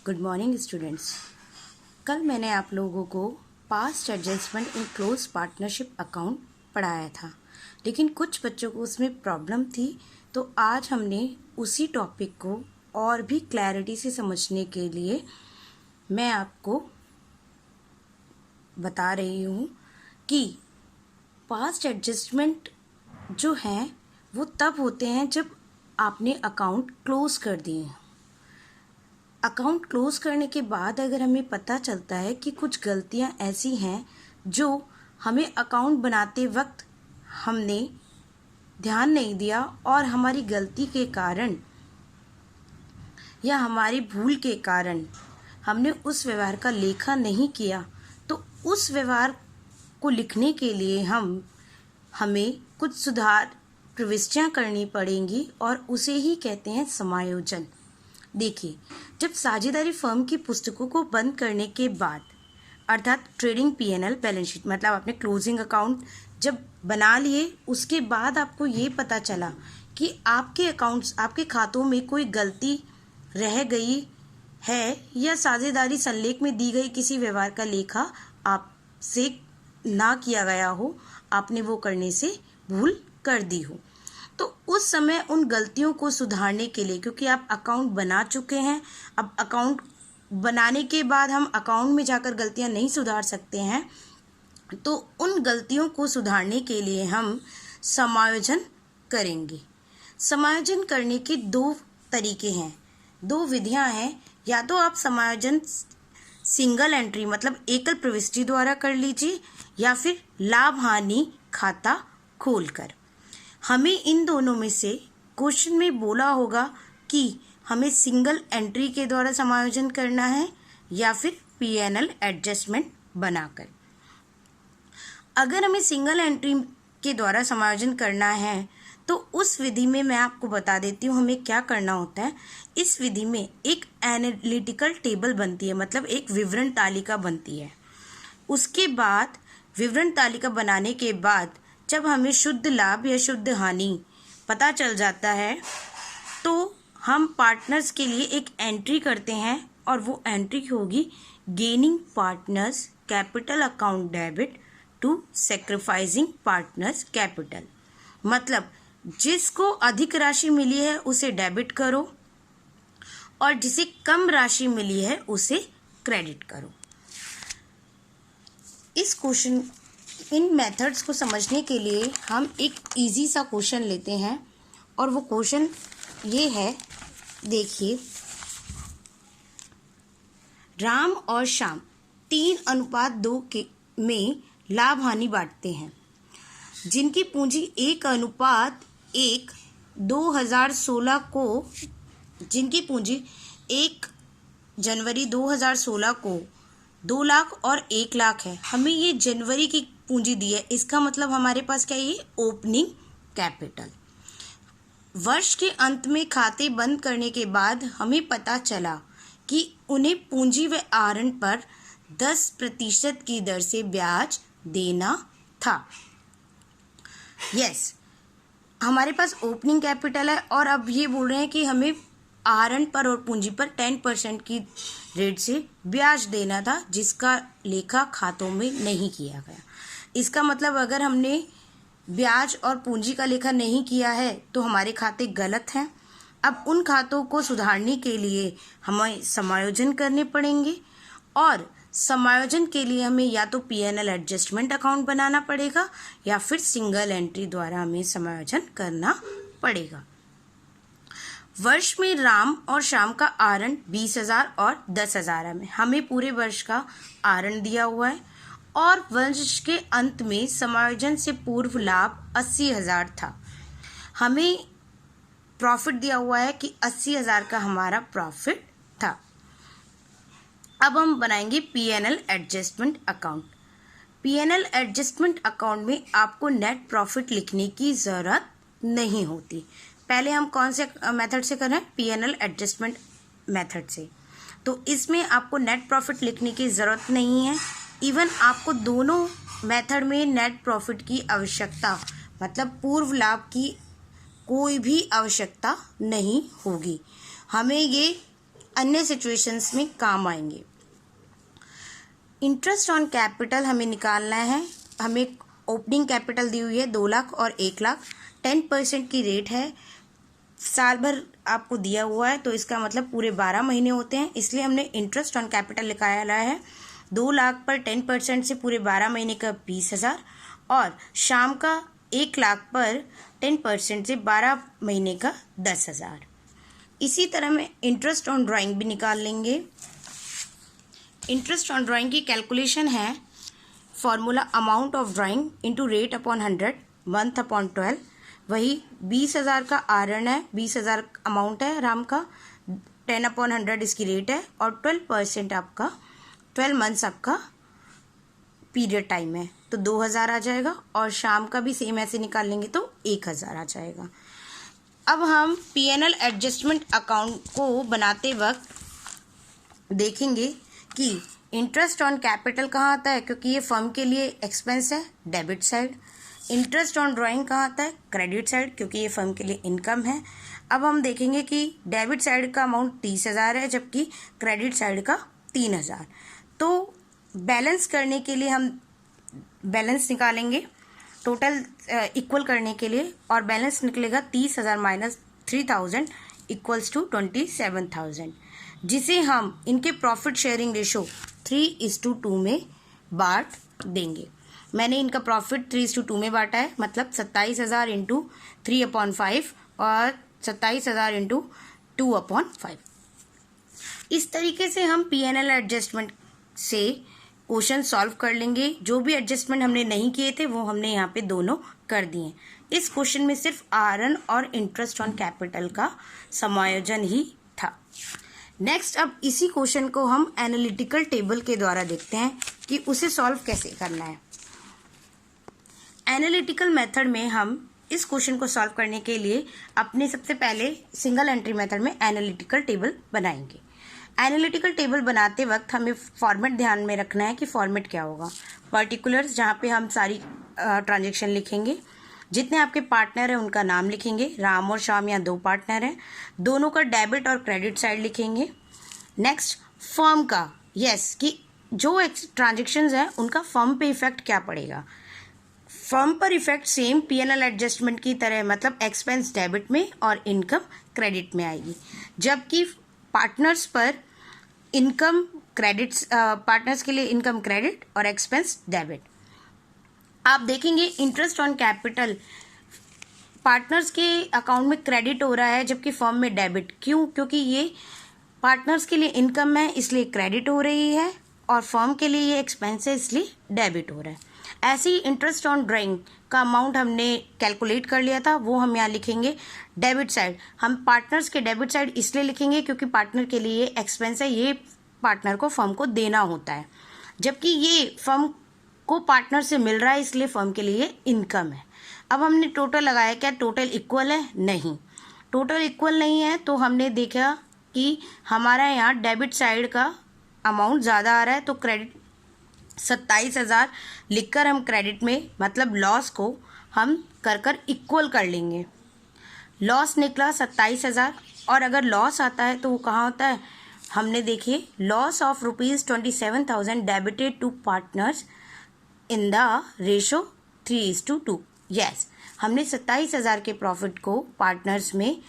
Good morning students. कल मैंने आप लोगों को past adjustment in close partnership account पढ़ाया था, लेकिन कुछ बच्चों को उसमें प्रॉब्लम थी, तो आज हमने उसी टॉपिक को और भी क्लैरिटी से समझने के लिए मैं आपको बता रही हूँ कि पास्ट एडजस्टमेंट जो हैं वो तब होते हैं जब आपने अकाउंट क्लोज कर दिए हैं। अकाउंट क्लोज करने के बाद अगर हमें पता चलता है कि कुछ गलतियां ऐसी हैं जो हमें अकाउंट बनाते वक्त हमने ध्यान नहीं दिया और हमारी गलती के कारण या हमारी भूल के कारण हमने उस व्यवहार का लेखा नहीं किया, तो उस व्यवहार को लिखने के लिए हमें कुछ सुधार प्रविष्टियां करनी पड़ेंगी और उसे ही कहते हैं समायोजन। देखिए, जब साझेदारी फर्म की पुस्तकों को बंद करने के बाद अर्थात ट्रेडिंग पीएनएल बैलेंस शीट मतलब आपने क्लोजिंग अकाउंट जब बना लिए, उसके बाद आपको ये पता चला कि आपके खातों में कोई गलती रह गई है या साझेदारी संलेख में दी गई किसी व्यवहार का लेखा आपसे ना किया गया हो, आपने वो करने से भूल कर दी हो, तो उस समय उन गलतियों को सुधारने के लिए, क्योंकि आप अकाउंट बना चुके हैं, अब अकाउंट बनाने के बाद हम अकाउंट में जाकर गलतियां नहीं सुधार सकते हैं, तो उन गलतियों को सुधारने के लिए हम समायोजन करेंगे। समायोजन करने के दो तरीके हैं, दो विधियां हैं। या तो आप समायोजन सिंगल एंट्री मतलब एकल प्रविष्टि द्वारा कर लीजिए या फिर लाभ हानि खाता खोलकर। हमें इन दोनों में से क्वेश्चन में बोला होगा कि हमें सिंगल एंट्री के द्वारा समायोजन करना है या फिर पीएनएल एडजस्टमेंट बनाकर। अगर हमें सिंगल एंट्री के द्वारा समायोजन करना है तो उस विधि में मैं आपको बता देती हूँ हमें क्या करना होता है। इस विधि में एक एनालिटिकल टेबल बनती है, मतलब एक विवरण तालिका बनती है। उसके बाद विवरण तालिका बनाने के बाद जब हमें शुद्ध लाभ या शुद्ध हानि पता चल जाता है तो हम पार्टनर्स के लिए एक एंट्री करते हैं और वो एंट्री होगी gaining partners capital account debit to sacrificing partners capital. मतलब जिसको अधिक राशि मिली है उसे डेबिट करो और जिसे कम राशि मिली है उसे क्रेडिट करो। इन मेथड्स को समझने के लिए हम एक इजी सा क्वेश्चन लेते हैं और वो क्वेश्चन ये है, देखिए, राम और श्याम 3:2 में लाभ हानि बांटते हैं, जिनकी पूंजी 1:1 2016 को जिनकी पूंजी 1 जनवरी 2016 को 2 लाख और 1 लाख है। हमें ये जनवरी की पूंजी दी है, इसका मतलब हमारे पास क्या है, ये ओपनिंग कैपिटल। वर्ष के अंत में खाते बंद करने के बाद हमें पता चला कि उन्हें पूंजी व आहरण पर 10% की दर से ब्याज देना था। यस, हमारे पास ओपनिंग कैपिटल है और अब ये बोल रहे हैं कि हमें आहरण पर और पूंजी पर 10% की रेट से ब्याज देना था, जिसका लेखा खातों में नहीं किया गया। इसका मतलब अगर हमने ब्याज और पूंजी का लेखा नहीं किया है तो हमारे खाते गलत हैं। अब उन खातों को सुधारने के लिए हमें समायोजन करने पड़ेंगे और समायोजन के लिए हमें या तो पीएनएल एडजस्टमेंट अकाउंट बनाना पड़ेगा या फिर सिंगल एंट्री द्वारा हमें समायोजन करना पड़ेगा। वर्ष में राम और श्याम का आहरण 20,000 और 10,000 है। हमें पूरे वर्ष का आहरण दिया हुआ है और वर्ष के अंत में समायोजन से पूर्व लाभ 80,000 था। हमें प्रॉफिट दिया हुआ है कि 80,000 का हमारा प्रॉफिट था। अब हम बनाएंगे PNL adjustment account. PNL adjustment account में आपको नेट प्रॉफिट लिखने की ज़रूरत नहीं होती। पहले हम कौन से मेथड से कर रहे हैं, पीएनएल एडजस्टमेंट मेथड से, तो इसमें आपको नेट प्रॉफिट लिखने की ज़रूरत नहीं है। इवन आपको दोनों मेथड में नेट प्रॉफिट की आवश्यकता मतलब पूर्व लाभ की कोई भी आवश्यकता नहीं होगी। हमें ये अन्य सिचुएशंस में काम आएंगे। इंटरेस्ट ऑन कैपिटल हमें निकालना है। हमें ओपनिंग कैपिटल दी हुई है 2 लाख और 1 लाख, 10% की रेट है, साल भर आपको दिया हुआ है, तो इसका मतलब पूरे 12 महीने होते हैं, इसलिए हमने इंटरेस्ट ऑन कैपिटल निकाला है 2 लाख पर 10% से पूरे 12 महीने का 20,000 और शाम का 1 लाख पर 10% से 12 महीने का 10,000। इसी तरह में इंटरेस्ट ऑन ड्राइंग भी निकाल लेंगे। इंटरेस्ट ऑन ड्राइंग की कैलकुलेशन है formula amount of drawing into rate upon 100 month upon 12। वही 20,000 का आरण है, 20,000 अमाउंट है राम का, 10 अपॉन 100 इसकी रेट है और 12% आपका 12 मंथ्स आपका पीरियड टाइम है, तो 2,000 आ जाएगा और शाम का भी सेम ऐसे निकाल लेंगे तो 1,000 आ जाएगा। अब हम P&L एडजस्टमेंट अकाउंट को बनाते वक्त देखेंगे कि इंटरेस्ट ऑन कैपिटल कहाँ आता है, क्योंकि ये फर्म के लिए एक्सपेंस है, debit side. Interest on drawing कहाँ आता है, क्रेडिट साइड, क्योंकि ये फर्म के लिए इनकम है। अब हम देखेंगे कि डेबिट साइड का अमाउंट 30,000 है जबकि क्रेडिट साइड का 3,000। तो बैलेंस करने के लिए हम बैलेंस निकालेंगे टोटल इक्वल करने के लिए, और बैलेंस निकलेगा 30,000 माइनस 3,000 इक्वल्स टू 27,000, जिसे हम इनके प्रॉफिट शेयरिंग रेशो 3:2 में बांट देंगे। मैंने इनका प्रॉफिट 3:2 में बांटा है, मतलब 27,000 इंटू 3/5 और 27,000 इंटू 2/5। इस तरीके से हम P&L एडजस्टमेंट से क्वेश्चन सॉल्व कर लेंगे। जो भी एडजस्टमेंट हमने नहीं किए थे वो हमने यहाँ पे दोनों कर दिए। इस क्वेश्चन में सिर्फ आरएन और इंटरेस्ट ऑन कैपिटल का समायोजन ही था। नेक्स्ट, अब इसी क्वेश्चन को हम एनालिटिकल टेबल के द्वारा देखते हैं कि उसे सॉल्व कैसे करना है। एनालिटिकल मेथड में हम इस क्वेश्चन को सॉल्व करने के लिए अपने सबसे पहले सिंगल एंट्री मेथड में एनालिटिकल टेबल बनाएंगे। एनालिटिकल टेबल बनाते वक्त हमें फॉर्मेट ध्यान में रखना है कि फॉर्मेट क्या होगा। पर्टिकुलर्स, जहाँ पे हम सारी ट्रांजेक्शन लिखेंगे, जितने आपके पार्टनर हैं उनका नाम लिखेंगे। राम और श्याम यहाँ 2 पार्टनर हैं, दोनों का डेबिट और क्रेडिट साइड लिखेंगे। नेक्स्ट, फर्म का कि जो ट्रांजेक्शन्स हैं उनका फर्म पे इफेक्ट क्या पड़ेगा। फर्म पर इफेक्ट सेम P&L एडजस्टमेंट की तरह, मतलब एक्सपेंस डेबिट में और इनकम क्रेडिट में आएगी, जबकि पार्टनर्स पर इनकम क्रेडिट, पार्टनर्स के लिए इनकम क्रेडिट और एक्सपेंस डेबिट। आप देखेंगे इंटरेस्ट ऑन कैपिटल पार्टनर्स के अकाउंट में क्रेडिट हो रहा है जबकि फर्म में डेबिट। क्यों? क्योंकि ये पार्टनर्स के लिए इनकम है इसलिए क्रेडिट हो रही है और फर्म के लिए ये एक्सपेंस है इसलिए डेबिट हो रहा है। ऐसे ही इंटरेस्ट ऑन ड्राइंग का अमाउंट हमने कैलकुलेट कर लिया था, वो हम यहाँ लिखेंगे डेबिट साइड। हम पार्टनर्स के डेबिट साइड इसलिए लिखेंगे क्योंकि पार्टनर के लिए एक्सपेंस है, ये पार्टनर को फर्म को देना होता है, जबकि ये फर्म को पार्टनर से मिल रहा है इसलिए फर्म के लिए इनकम है। अब हमने टोटल लगाया, क्या टोटल इक्वल है? नहीं, टोटल इक्वल नहीं है, तो हमने देखा कि हमारा यहाँ डेबिट साइड का अमाउंट ज़्यादा आ रहा है, तो क्रेडिट 27,000 लिखकर हम क्रेडिट में, मतलब लॉस को हम कर इक्वल कर लेंगे। लॉस निकला 27,000, और अगर लॉस आता है तो वो कहाँ होता है? हमने देखिए loss of ₹27,000 debited to partners in the ratio 3:2। Yes, हमने 27,000 के प्रॉफिट को पार्टनर्स में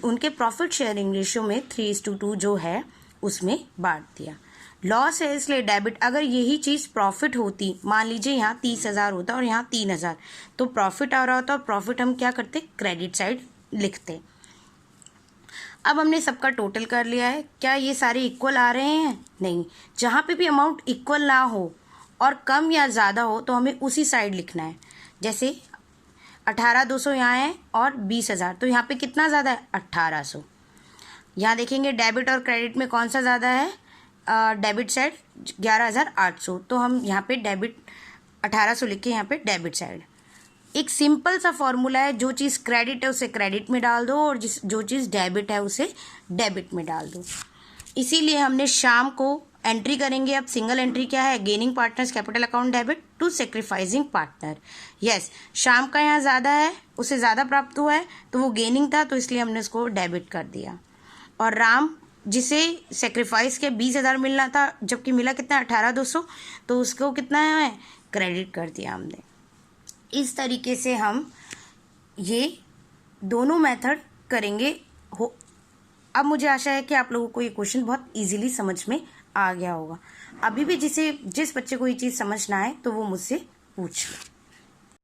उनके प्रॉफिट शेयरिंग रेशो में 3:2 जो है उसमें बांट दिया। लॉस है इसलिए डेबिट। अगर यही चीज़ प्रॉफिट होती, मान लीजिए यहाँ 30,000 होता और यहाँ 3,000, तो प्रॉफिट आ रहा होता, और प्रॉफिट हम क्या करते? क्रेडिट साइड लिखते। अब हमने सबका टोटल कर लिया है। क्या ये सारे इक्वल आ रहे हैं? नहीं, जहाँ पे भी अमाउंट इक्वल ना हो और कम या ज़्यादा हो तो हमें उसी साइड लिखना है। जैसे 18,200 यहाँ है और 20,000, तो यहाँ पे कितना ज़्यादा है? 1800। यहाँ देखेंगे डेबिट और क्रेडिट में कौन सा ज़्यादा है? डेबिट साइड 11,800, तो हम यहाँ पे डेबिट 1800 लिख के यहाँ पे डेबिट साइड। एक सिंपल सा फॉर्मूला है, जो चीज़ क्रेडिट है उसे क्रेडिट में डाल दो और जो चीज़ डेबिट है उसे डेबिट में डाल दो। इसीलिए हमने शाम को एंट्री करेंगे। अब सिंगल एंट्री क्या है? Gaining partners capital account debit to sacrificing partner. Yes, शाम का यहाँ ज़्यादा है, उसे ज़्यादा प्राप्त हुआ है, तो वो गेनिंग था तो इसलिए हमने उसको डेबिट कर दिया। और राम जिसे सेक्रीफाइस के 20,000 मिलना था, जबकि मिला कितना 18,200, तो उसको कितना है क्रेडिट कर दिया हमने। इस तरीके से हम ये दोनों मेथड करेंगे हो। अब मुझे आशा है कि आप लोगों को ये क्वेश्चन बहुत इजीली समझ में आ गया होगा। अभी भी जिस बच्चे को ये चीज़ समझ ना आए तो वो मुझसे पूछ ले।